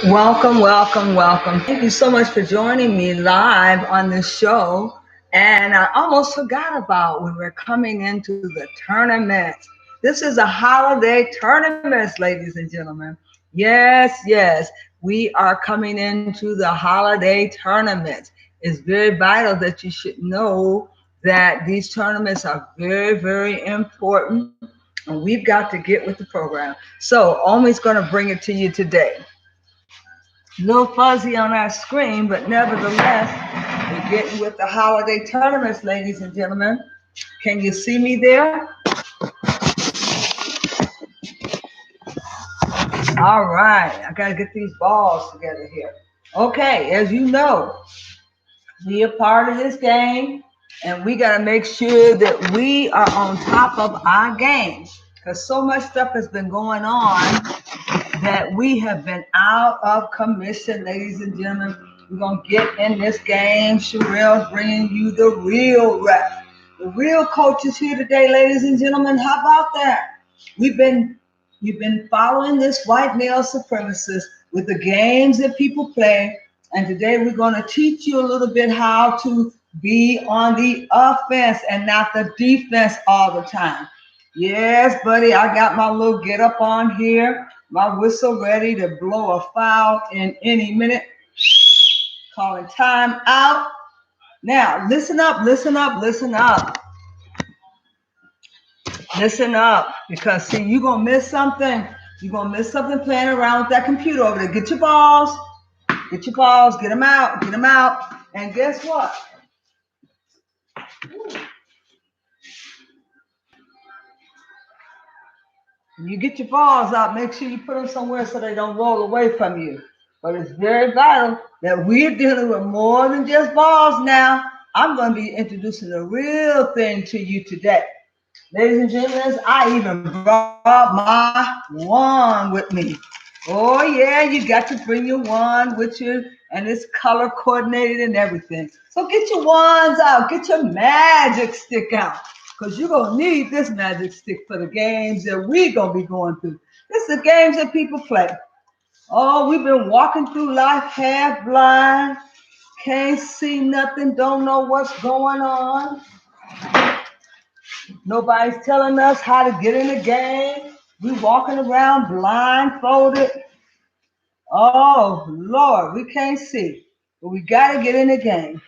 Welcome, welcome, welcome. Thank you so much for joining me live on this show. And I almost forgot about when we're coming into the tournament. This is a holiday tournament, ladies and gentlemen. Yes, yes, we are coming into the holiday tournament. It's very vital that you should know that these tournaments are very, very important. And we've got to get with the program. So, Omi's going to bring it to you today. A little fuzzy on our screen, but nevertheless, we're getting with the holiday tournaments, ladies and gentlemen. Can you see me there? All right, I got to get these balls together here. Okay, as you know, we are part of this game, and we got to make sure that we are on top of our game because so much stuff has been going on that we have been out of commission, ladies and gentlemen. We're going to get in this game. Sherelle's bringing you the real rep. The real coach is here today, ladies and gentlemen. How about that? We've been following this white male supremacist with the games that people play. And today we're going to teach you a little bit how to be on the offense and not the defense all the time. Yes, buddy, I got my little get up on here, my whistle ready to blow a foul in any minute. Calling time out. Now, listen up, listen up, listen up. Listen up, because see, you're going to miss something. You're going to miss something playing around with that computer over there. Get your balls, get them out, get them out. And guess what? When you get your balls out, make sure you put them somewhere so they don't roll away from you. But it's very vital that we're dealing with more than just balls now. I'm going to be introducing the real thing to you today. Ladies and gentlemen, I even brought my wand with me. Oh, yeah, you got to bring your wand with you, and it's color coordinated and everything. So get your wands out, get your magic stick out, because you're going to need this magic stick for the games that we're going to be going through. This is the games that people play. Oh, we've been walking through life half blind, can't see nothing, don't know what's going on. Nobody's telling us how to get in the game. We walking around blindfolded. Oh, Lord, we can't see. But we got to get in the game.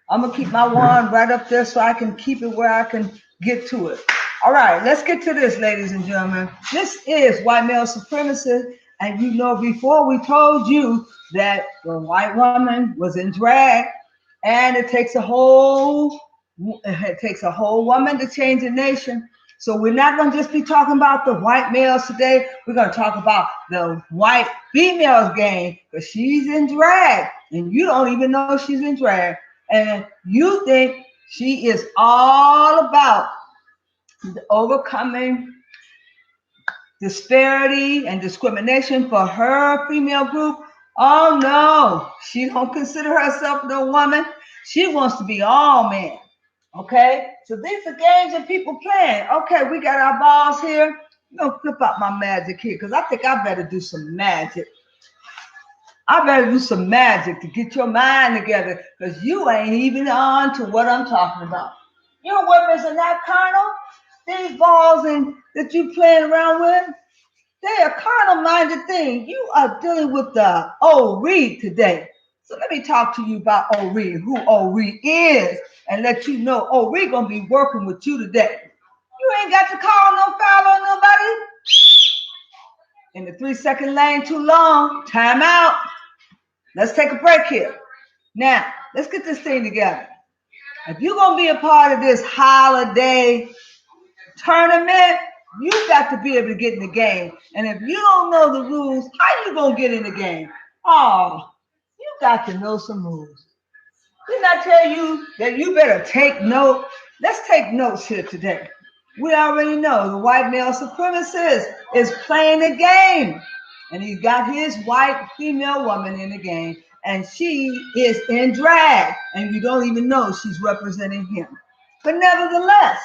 I'm going to keep my wand right up there so I can keep it where I can get to it. All right, let's get to this, ladies and gentlemen. This is white male supremacy. And you know, before we told you that the white woman was in drag, and it takes a whole woman to change a nation. So we're not going to just be talking about the white males today. We're going to talk about the white females game, because she's in drag and you don't even know she's in drag. And you think she is all about overcoming disparity and discrimination for her female group. Oh no, she don't consider herself no woman. She wants to be all men. Okay, so these are games that people playing. Okay, we got our balls here. I'm gonna flip out my magic here because I think I better do some magic. I better do some magic to get your mind together, because you ain't even on to what I'm talking about. Your weapons are not carnal. These balls that you playing around with, they're a carnal-minded thing. You are dealing with the old Reed today. So let me talk to you about old Reed, who old Reed is, and let you know old Reed gonna be working with you today. You ain't got to call no foul on nobody. In the 3-second lane too long. Time out. Let's take a break here. Now, let's get this thing together. If you're gonna be a part of this holiday tournament, you got to be able to get in the game. And if you don't know the rules, how you gonna get in the game? Oh, you got to know some rules. Didn't I tell you that you better take note? Let's take notes here today. We already know the white male supremacist is playing the game. And he's got his white female woman in the game. And she is in drag. And you don't even know she's representing him. But nevertheless,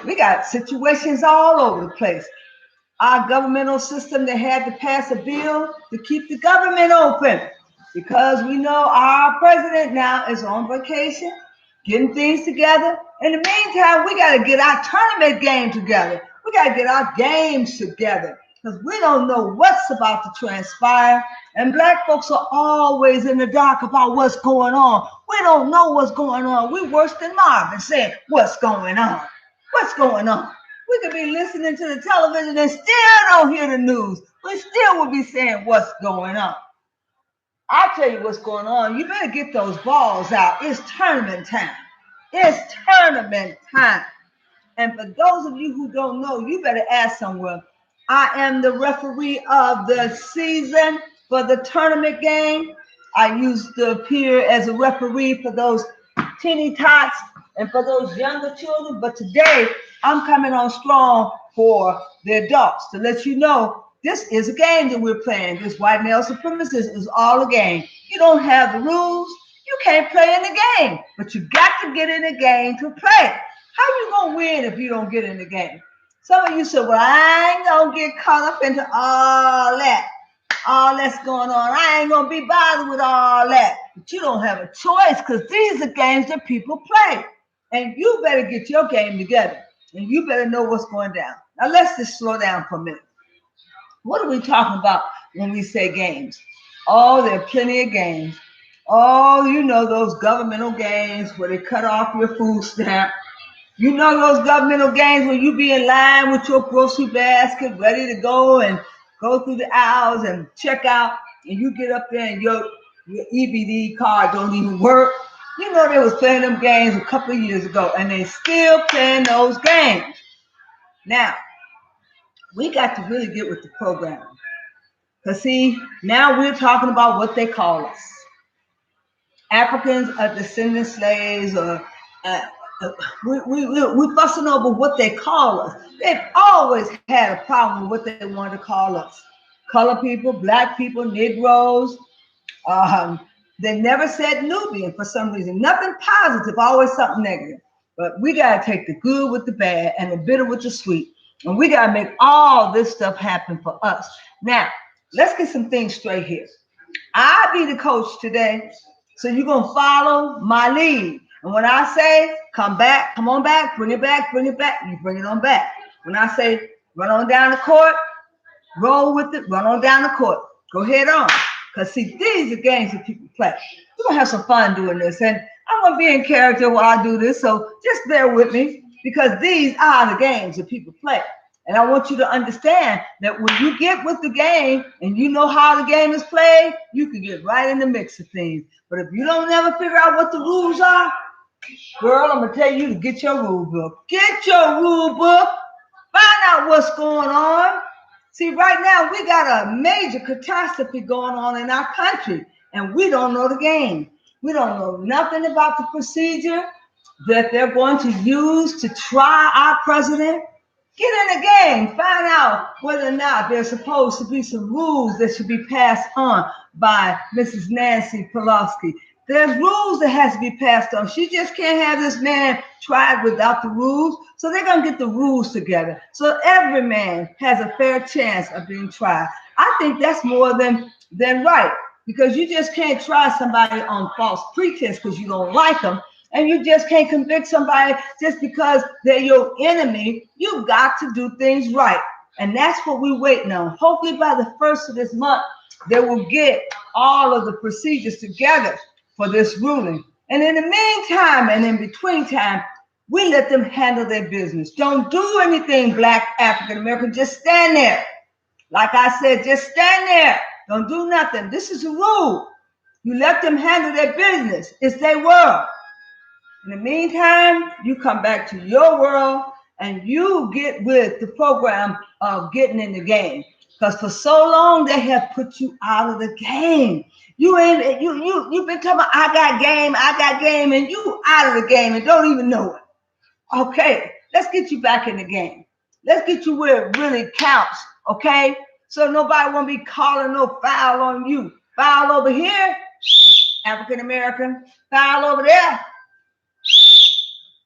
we got situations all over the place. our governmental system, they had to pass a bill to keep the government open because we know our president now is on vacation, getting things together. In the meantime, we got to get our tournament game together. We got to get our games together because we don't know what's about to transpire. And black folks are always in the dark about what's going on. We don't know what's going on. We're worse than Marvin saying, what's going on? What's going on? We could be listening to the television and still don't hear the news. We still would be saying what's going on. I'll tell you what's going on. You better get those balls out. It's tournament time. It's tournament time. And for those of you who don't know, you better ask somewhere. I am the referee of the season for the tournament game. I used to appear as a referee for those teeny tots and for those younger children. But today, I'm coming on strong for the adults to let you know this is a game that we're playing. This white male supremacist is all a game. You don't have the rules. You can't play in the game. But you got to get in the game to play. How you gonna win if you don't get in the game? Some of you said, well, I ain't gonna get caught up into all that's going on. I ain't gonna be bothered with all that. But you don't have a choice because these are games that people play. And you better get your game together. And you better know what's going down. Now let's just slow down for a minute. What are we talking about when we say games? Oh, there are plenty of games. Oh, you know those governmental games where they cut off your food stamp. You know those governmental games where you be in line with your grocery basket, ready to go and go through the aisles and check out, and you get up there and your EBD card don't even work. You know they was playing them games a couple of years ago, and they still playing those games. Now, we got to really get with the program. Because see, now we're talking about what they call us. Africans are descendant slaves or we're fussing over what they call us. They've always had a problem with what they wanted to call us. Color people, black people, Negroes. They never said Nubian for some reason. Nothing positive, always something negative. But we got to take the good with the bad and the bitter with the sweet. And we got to make all this stuff happen for us. Now, let's get some things straight here. I'll be the coach today. So you're going to follow my lead. And when I say, come back, come on back, bring it back, you bring it on back. When I say, run on down the court, roll with it, run on down the court. Go head on. Because, see, these are games that people play. We're going to have some fun doing this. And I'm going to be in character while I do this. So just bear with me because these are the games that people play. And I want you to understand that when you get with the game and you know how the game is played, you can get right in the mix of things. But if you don't ever figure out what the rules are, girl, I'm going to tell you to get your rule book. Get your rule book. Find out what's going on. See, right now, we got a major catastrophe going on in our country, and we don't know the game. We don't know nothing about the procedure that they're going to use to try our president. Get in the game. Find out whether or not there's supposed to be some rules that should be passed on by Mrs. Nancy Pelosi. There's rules that has to be passed on. She just can't have this man tried without the rules. So they're going to get the rules together. So every man has a fair chance of being tried. I think that's more than right because you just can't try somebody on false pretense because you don't like them. And you just can't convict somebody just because they're your enemy. You've got to do things right. And that's what we're waiting on. Hopefully by the 1st of this month, they will get all of the procedures together for this ruling. And in the meantime and in between time, we let them handle their business. Don't do anything, Black African American. Just stand there. Like I said, just stand there. Don't do nothing. This is a rule. You let them handle their business. It's their world. In the meantime, you come back to your world and you get with the program of getting in the game. Because for so long they have put you out of the game. You've been talking about I got game, and you out of the game and don't even know it. Okay, let's get you back in the game. Let's get you where it really counts. Okay, so nobody won't be calling no foul on you. Foul over here, African American. Foul over there,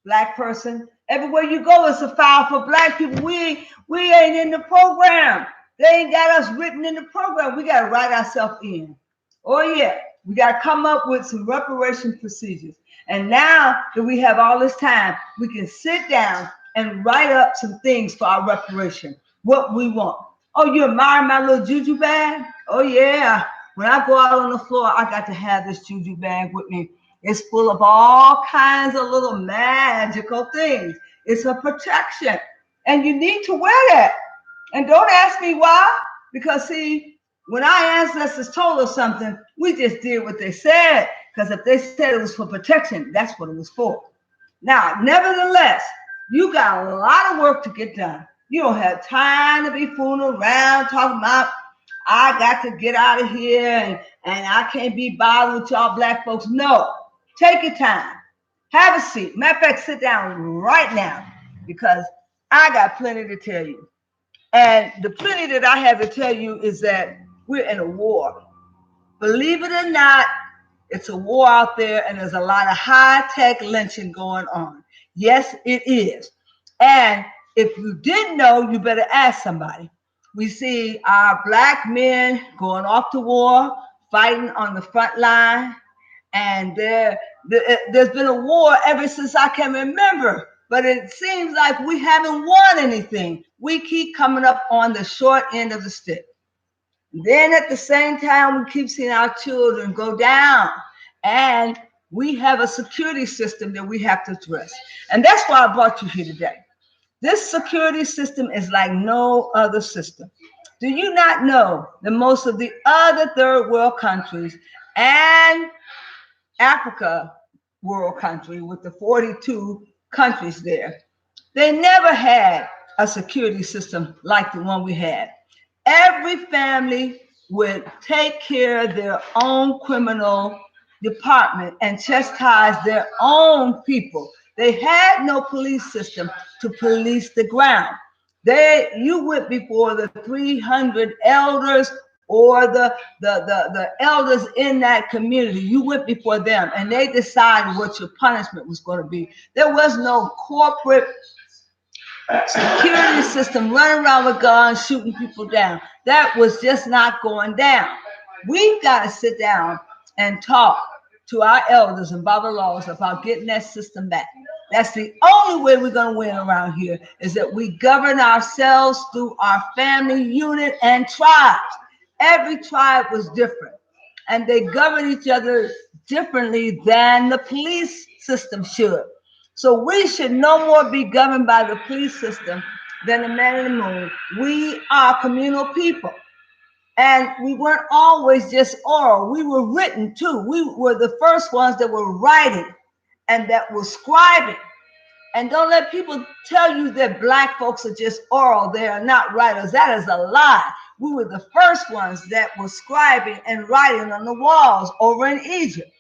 Black person. Everywhere you go, it's a file for black people. We ain't in the program. They ain't got us written in the program. We got to write ourselves in. Oh, yeah. We got to come up with some reparation procedures. And now that we have all this time, we can sit down and write up some things for our reparation, what we want. Oh, you admire my little juju bag? Oh, yeah. When I go out on the floor, I got to have this juju bag with me. It's full of all kinds of little magical things. It's a protection. And you need to wear that. And don't ask me why, because see, when our ancestors told us something, we just did what they said. Because if they said it was for protection, that's what it was for. Now, nevertheless, you got a lot of work to get done. You don't have time to be fooling around talking about, I got to get out of here and I can't be bothered with y'all black folks. No, take your time. Have a seat. Matter of fact, sit down right now because I got plenty to tell you. And the plenty that I have to tell you is that we're in a war. Believe it or not, it's a war out there, and there's a lot of high-tech lynching going on. Yes, it is. And if you didn't know, you better ask somebody. We see our black men going off to war, fighting on the front line, and there's been a war ever since I can remember. But it seems like we haven't won anything. We keep coming up on the short end of the stick. Then at the same time, we keep seeing our children go down. And we have a security system that we have to address. And that's why I brought you here today. This security system is like no other system. Do you not know that most of the other third world countries and Africa world country with the 42 countries there, they never had a security system like the one we had. Every family would take care of their own criminal department and chastise their own people. They had no police system to police the ground. You went before the 300 elders or the elders in that community. You went before them and they decided what your punishment was going to be. There was no corporate security system running around with guns shooting people down. That was just not going down. We've got to sit down and talk to our elders and Babalaws about getting that system back. That's the only way we're going to win around here, is that we govern ourselves through our family unit and tribes. Every tribe was different, and they govern each other differently than the police system should. So we should no more be governed by the police system than the man in the moon. We are communal people. And we weren't always just oral. We were written too. We were the first ones that were writing and that were scribing. And don't let people tell you that black folks are just oral. They are not writers. That is a lie. We were the first ones that were scribing and writing on the walls over in Egypt.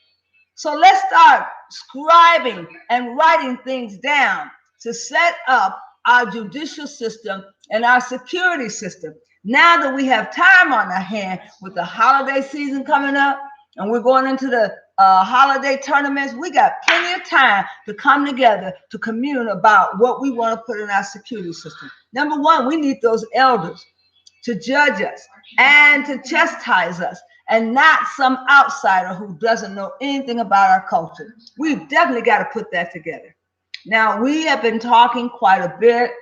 So let's start scribing and writing things down to set up our judicial system and our security system. Now that we have time on our hand with the holiday season coming up and we're going into the holiday tournaments, we got plenty of time to come together to commune about what we want to put in our security system. Number one, we need those elders to judge us and to chastise us, and not some outsider who doesn't know anything about our culture. We've definitely got to put that together. Now, we have been talking quite a bit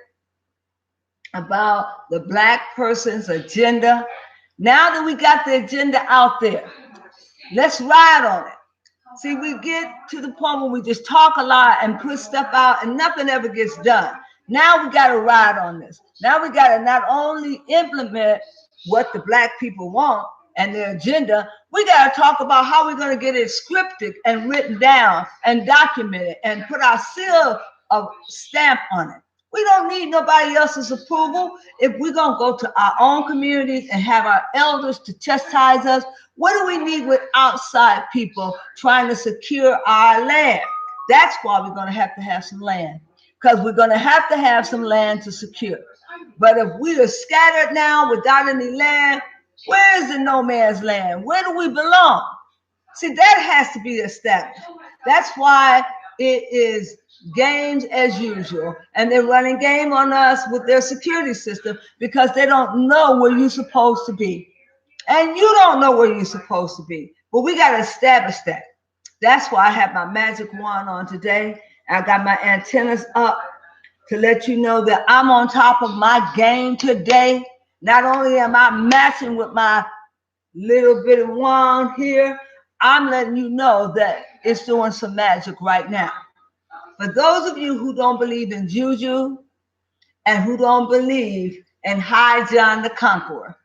about the black person's agenda. Now that we got the agenda out there, let's ride on it. See, we get to the point where we just talk a lot and put stuff out and nothing ever gets done. Now we got to ride on this. Now we got to not only implement what the black people want and their agenda, we got to talk about how we're going to get it scripted and written down and documented and put our seal of stamp on it. We don't need nobody else's approval. If we're going to go to our own communities and have our elders to chastise us, what do we need with outside people trying to secure our land? That's why we're going to have some land, because we're going to have some land to secure. But if we are scattered now without any land, where is the no man's land? Where do we belong? See, that has to be established. That's why it is games as usual. And they're running game on us with their security system because they don't know where you're supposed to be. And you don't know where you're supposed to be. But we got to establish that. That's why I have my magic wand on today. I got my antennas up to let you know that I'm on top of my game today. Not only am I matching with my little bit of wand here, I'm letting you know that it's doing some magic right now. For those of you who don't believe in juju and who don't believe in High John the Conqueror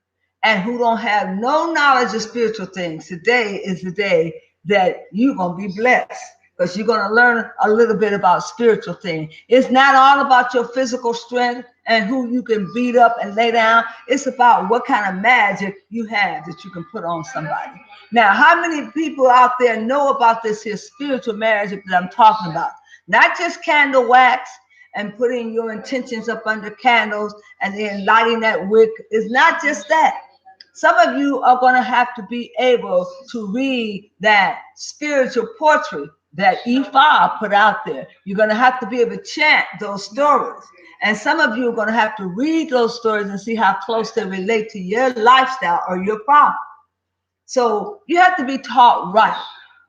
and who don't have no knowledge of spiritual things, today is the day that you're going to be blessed because you're going to learn a little bit about spiritual things. It's not all about your physical strength and who you can beat up and lay down. It's about what kind of magic you have that you can put on somebody. Now, how many people out there know about this here spiritual magic that I'm talking about? Not just candle wax and putting your intentions up under candles and then lighting that wick. It's not just that. Some of you are going to have to be able to read that spiritual portrait that Ifa put out there. You're going to have to be able to chant those stories. And some of you are going to have to read those stories and see how close they relate to your lifestyle or your problem. So you have to be taught right.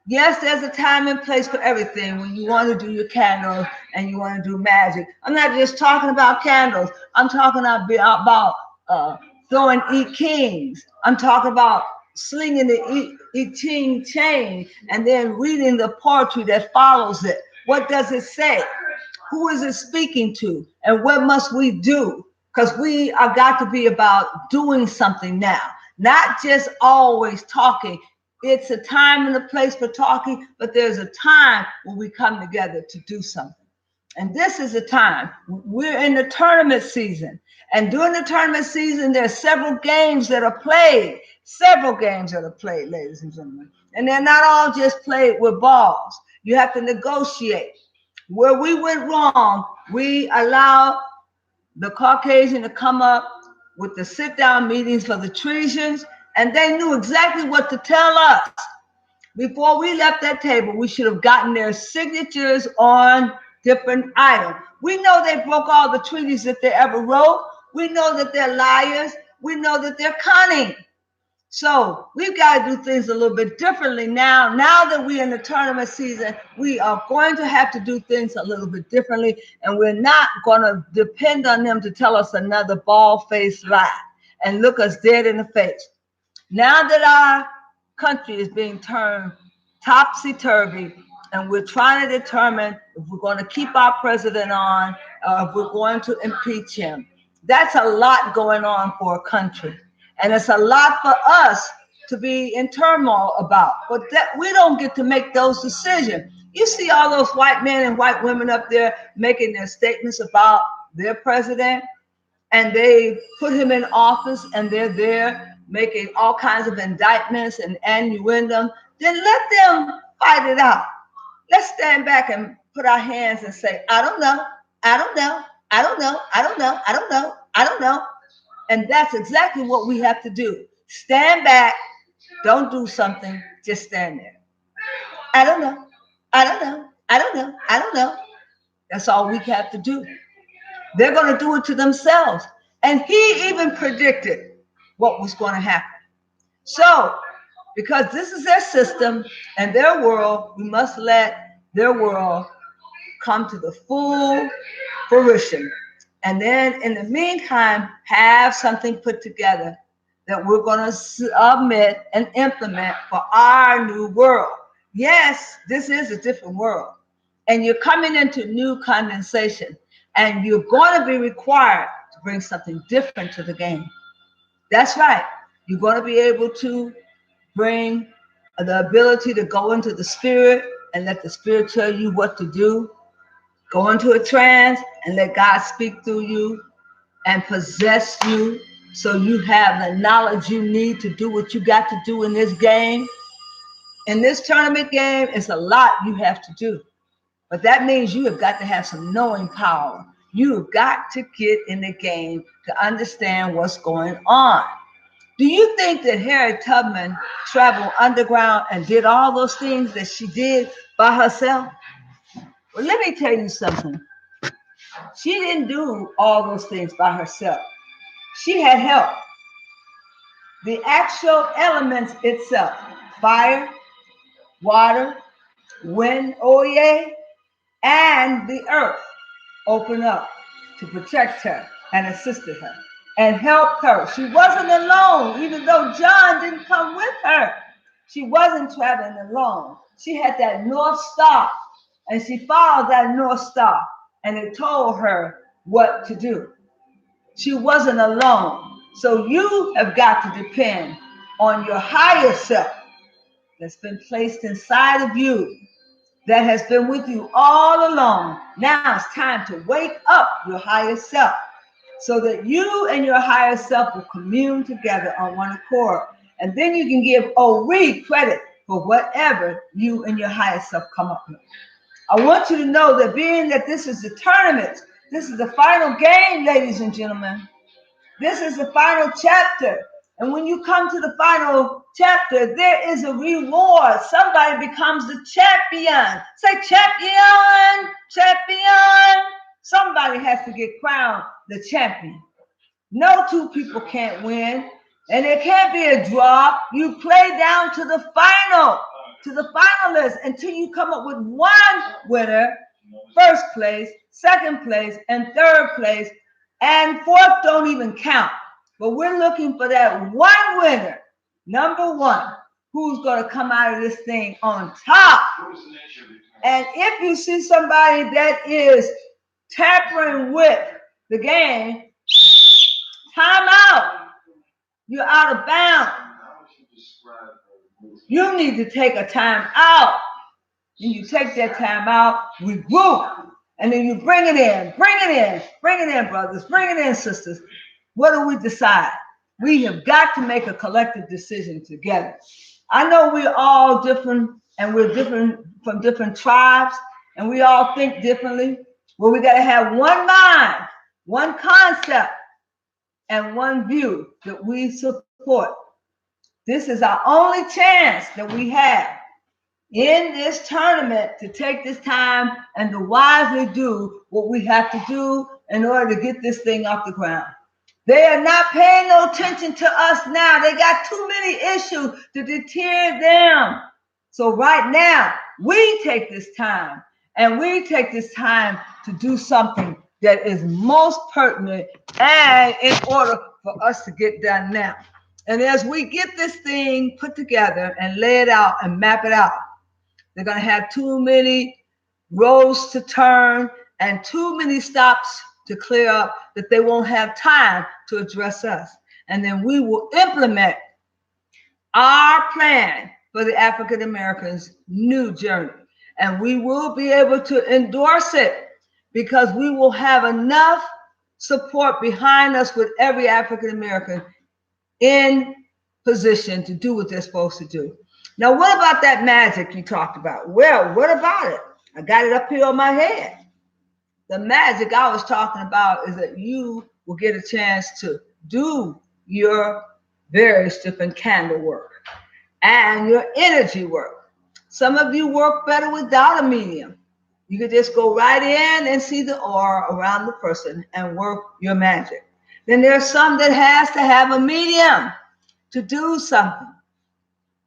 Yes, there's a time and place for everything when you want to do your candles and you want to do magic. I'm not just talking about candles. I'm talking about throwing I Kings. I'm talking about slinging the I Ching chain and then reading the poetry that follows it. What does it say? Who is it speaking to? And what must we do? Because we are got to be about doing something now, not just always talking. It's a time and a place for talking, but there's a time when we come together to do something. And this is a time. We're in the tournament season. And during the tournament season, there are several games that are played. Several games that are played, ladies and gentlemen. And they're not all just played with balls. You have to negotiate. Where we went wrong, we allowed the Caucasian to come up with the sit-down meetings for the Tresians, and they knew exactly what to tell us. Before we left that table, we should have gotten their signatures on different items. We know they broke all the treaties that they ever wrote. We know that they're liars. We know that they're cunning. So we've got to do things a little bit differently now. Now that we're in the tournament season, we are going to have to do things a little bit differently, and we're not going to depend on them to tell us another bald-faced lie and look us dead in the face. Now that our country is being turned topsy-turvy, and we're trying to determine if we're going to keep our president on or if we're going to impeach him, that's a lot going on for a country. And it's a lot for us to be in turmoil about. But that we don't get to make those decisions. You see all those white men and white women up there making their statements about their president, and they put him in office, and they're there making all kinds of indictments and innuendo. Then let them fight it out. Let's stand back and put our hands and say, I don't know, I don't know, I don't know, I don't know, I don't know, I don't know. And that's exactly what we have to do. Stand back, don't do something, just stand there. I don't know, I don't know, I don't know, I don't know. That's all we have to do. They're going to do it to themselves. And he even predicted what was going to happen. So, because this is their system and their world, we must let their world come to the full fruition. And then in the meantime, have something put together that we're going to submit and implement for our new world. Yes, this is a different world. And you're coming into new condensation. And you're going to be required to bring something different to the game. That's right. You're going to be able to bring the ability to go into the spirit and let the spirit tell you what to do. Go into a trance and let God speak through you and possess you so you have the knowledge you need to do what you got to do in this game. In this tournament game, it's a lot you have to do. But that means you have got to have some knowing power. You've got to get in the game to understand what's going on. Do you think that Harriet Tubman traveled underground and did all those things that she did by herself? Well, let me tell you something. She didn't do all those things by herself. She had help. The actual elements itself, fire, water, wind, oh yeah, and the earth opened up to protect her and assisted her and helped her. She wasn't alone, even though John didn't come with her. She wasn't traveling alone. She had that North Star, and she followed that North Star, and it told her what to do. She wasn't alone. So you have got to depend on your higher self that's been placed inside of you, that has been with you all along. Now it's time to wake up your higher self so that you and your higher self will commune together on one accord. And then you can give Ori credit for whatever you and your higher self come up with. I want you to know that being that this is the tournament, this is the final game, ladies and gentlemen. This is the final chapter. And when you come to the final chapter, there is a reward. Somebody becomes the champion. Say champion, champion. Somebody has to get crowned the champion. No two people can't win. And it can't be a draw. You play down to the final, to the finalists until you come up with one winner, first place, second place, and third place. And fourth don't even count. But we're looking for that one winner, number one, who's going to come out of this thing on top. And if you see somebody that is tampering with the game, time out. You're out of bounds. You need to take a time out. And you take that time out, regroup, and then you bring it in, brothers, bring it in, sisters. What do we decide? We have got to make a collective decision together. I know we're all different, and we're different from different tribes, and we all think differently. But we got to have one mind, one concept, and one view that we support. This is our only chance that we have in this tournament to take this time and to wisely do what we have to do in order to get this thing off the ground. They are not paying no attention to us now. They got too many issues to deter them. So right now, we take this time to do something that is most pertinent and in order for us to get done now. And as we get this thing put together and lay it out and map it out, they're going to have too many roads to turn and too many stops to clear up that they won't have time to address us. And then we will implement our plan for the African Americans' new journey. And we will be able to endorse it because we will have enough support behind us with every African American in position to do what they're supposed to do. Now, what about that magic you talked about? Well, what about it? I got it up here on my head. The magic I was talking about is that you will get a chance to do your various different candle work and your energy work. Some of you work better without a medium. You can just go right in and see the aura around the person and work your magic. Then there's some that has to have a medium to do something.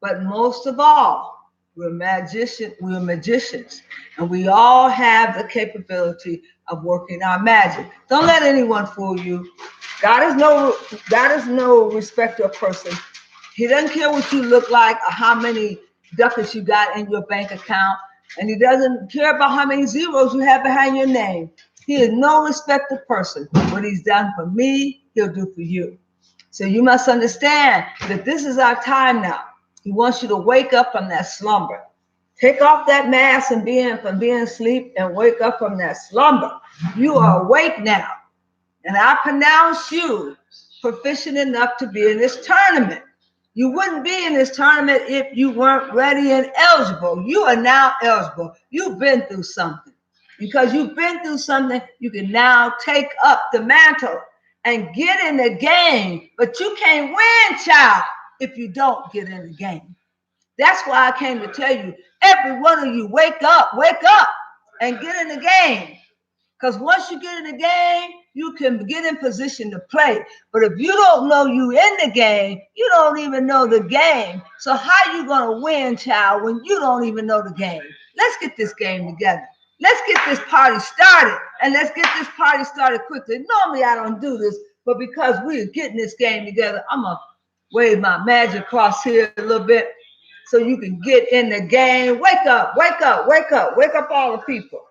But most of all, we're magicians, and we all have the capability of working our magic. Don't let anyone fool you. God is no respecter of person. He doesn't care what you look like or how many ducats you got in your bank account, and he doesn't care about how many zeros you have behind your name. He is no respecter of person. What he's done for me, he'll do for you. So you must understand that this is our time now. He wants you to wake up from that slumber. Take off that mask and from being asleep and wake up from that slumber. You are awake now. And I pronounce you proficient enough to be in this tournament. You wouldn't be in this tournament if you weren't ready and eligible. You are now eligible. You've been through something. Because you've been through something, you can now take up the mantle and get in the game. But you can't win, child, if you don't get in the game. That's why I came to tell you, every one of you, wake up, wake up. and get in the game. Because once you get in the game, you can get in position to play. But if you don't know you in the game, you don't even know the game. So how you gonna win, child, when you don't even know the game? Let's get this game together. Let's get this party started. And let's get this party started quickly. Normally I don't do this, but because we're getting this game together, I'm gonna wave my magic cross here a little bit so you can get in the game. Wake up, wake up, wake up, wake up all the people.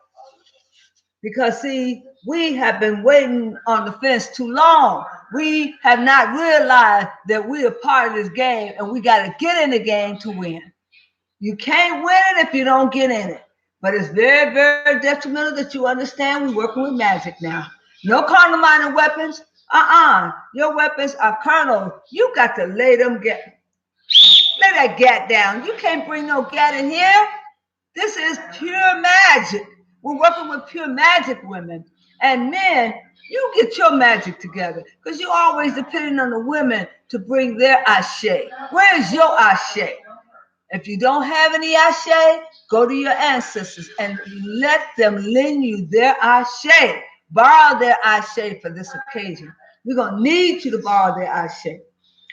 Because, see, we have been waiting on the fence too long. We have not realized that we are part of this game and we got to get in the game to win. You can't win it if you don't get in it. But it's very, very detrimental that you understand we're working with magic now. No carnal minded weapons. Your weapons are carnal. You got to lay that gat down. You can't bring no gat in here. This is pure magic. We're working with pure magic women. And men, you get your magic together because you're always depending on the women to bring their ashe. Where is your ashe? If you don't have any ashe, go to your ancestors and let them lend you their ashe. Borrow their ashe for this occasion. We're going to need you to borrow their ashe.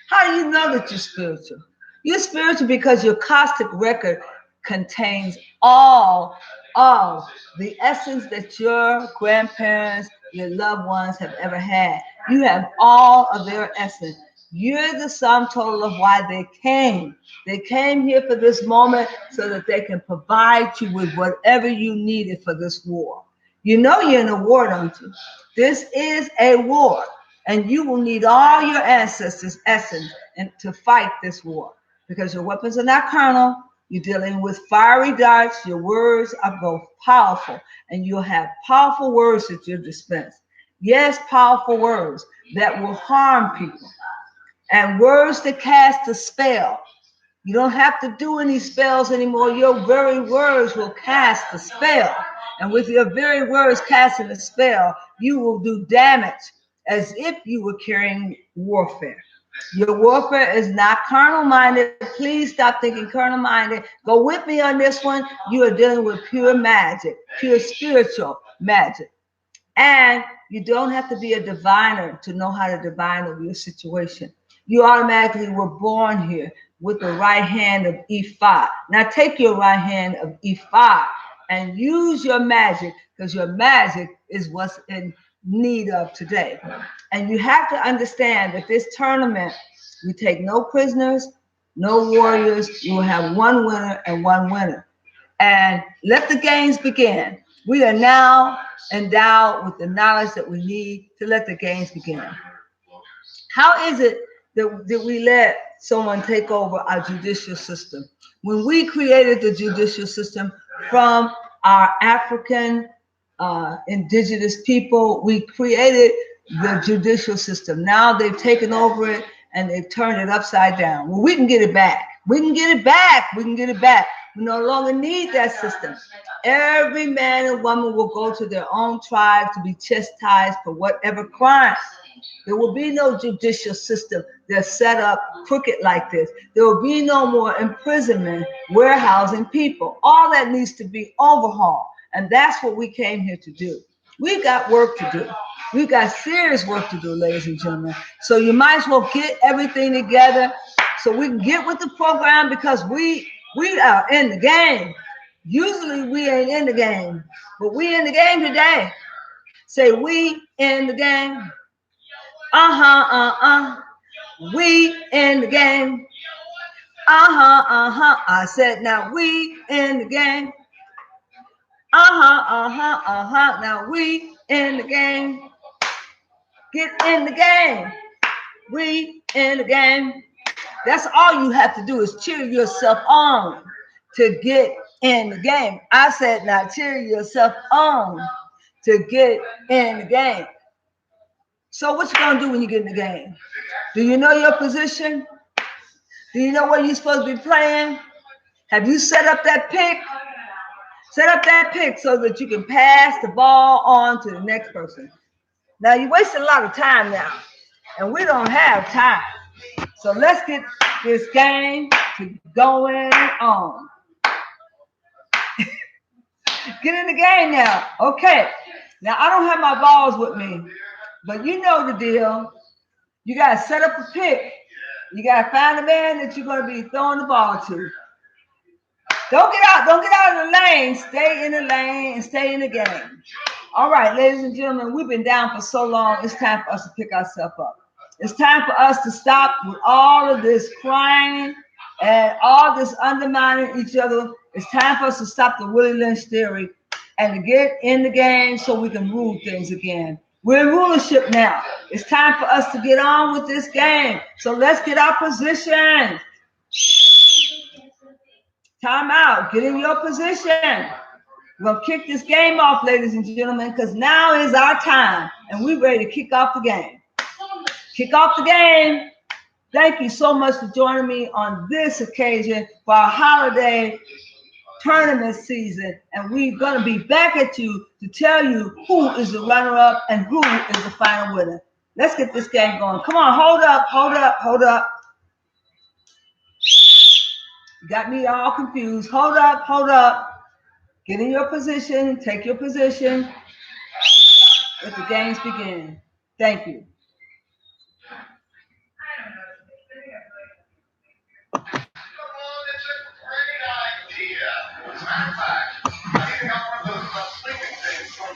How do you know that you're spiritual? You're spiritual because your Cosmic record contains all of the essence that your grandparents, your loved ones have ever had. You have all of their essence. You're the sum total of why they came. They came here for this moment so that they can provide you with whatever you needed for this war. You know you're in a war, don't you? This is a war, and you will need all your ancestors' essence and to fight this war because your weapons are not carnal. You're dealing with fiery darts. Your words are both powerful, and you'll have powerful words that you dispense. Yes, powerful words that will harm people, and words that cast a spell. You don't have to do any spells anymore. Your very words will cast a spell. And with your very words casting a spell, you will do damage as if you were carrying warfare. Your warfare is not carnal minded. Please stop thinking carnal minded. Go with me on this one. You are dealing with pure magic, pure spiritual magic. And you don't have to be a diviner to know how to divine over your situation. You automatically were born here with the right hand of E5. Now take your right hand of E5 and use your magic because your magic is what's in need of today. And you have to understand that this tournament, we take no prisoners, no warriors. You will have one winner and one winner. And let the games begin. We are now endowed with the knowledge that we need to let the games begin. How is it that we let someone take over our judicial system? When we created the judicial system from our African indigenous people, we created the judicial system. Now they've taken over it and they've turned it upside down. Well, we can get it back. We can get it back. We can get it back. We no longer need that system. Every man and woman will go to their own tribe to be chastised for whatever crime. There will be no judicial system that's set up crooked like this. There will be no more imprisonment, warehousing people. All that needs to be overhauled. And that's what we came here to do. We got work to do. We got serious work to do, ladies and gentlemen. So you might as well get everything together so we can get with the program because we are in the game. Usually we ain't in the game, but we in the game today. Say we in the game. We in the game. I said now we in the game. Now we in the game. Get in the game. We in the game. That's all you have to do is cheer yourself on to get in the game. I said now cheer yourself on to get in the game. So what you gonna do when you get in the game? Do you know your position? Do you know where you're supposed to be playing? Have you set up that pick? Set up that pick so that you can pass the ball on to the next person. Now you wasted a lot of time now, and we don't have time. So let's get this game going on. Get in the game now. Okay. Now I don't have my balls with me, but you know the deal. You gotta set up a pick. You gotta find a man that you're gonna be throwing the ball to. Don't get out of the lane. Stay in the lane and stay in the game. All right, ladies and gentlemen, we've been down for so long. It's time for us to pick ourselves up. It's time for us to stop with all of this crying and all this undermining each other. It's time for us to stop the Willie Lynch theory and to get in the game so we can rule things again. We're in rulership now. It's time for us to get on with this game. So let's get our position. Time out. Get in your position. We're going to kick this game off, ladies and gentlemen, because now is our time, and we're ready to kick off the game. Kick off the game. Thank you so much for joining me on this occasion for our holiday tournament season, and we're going to be back at you to tell you who is the runner-up and who is the final winner. Let's get this game going. Come on, hold up, hold up, hold up. Got me all confused. Hold up, hold up. Get in your position. Take your position. Let the games begin. Thank you.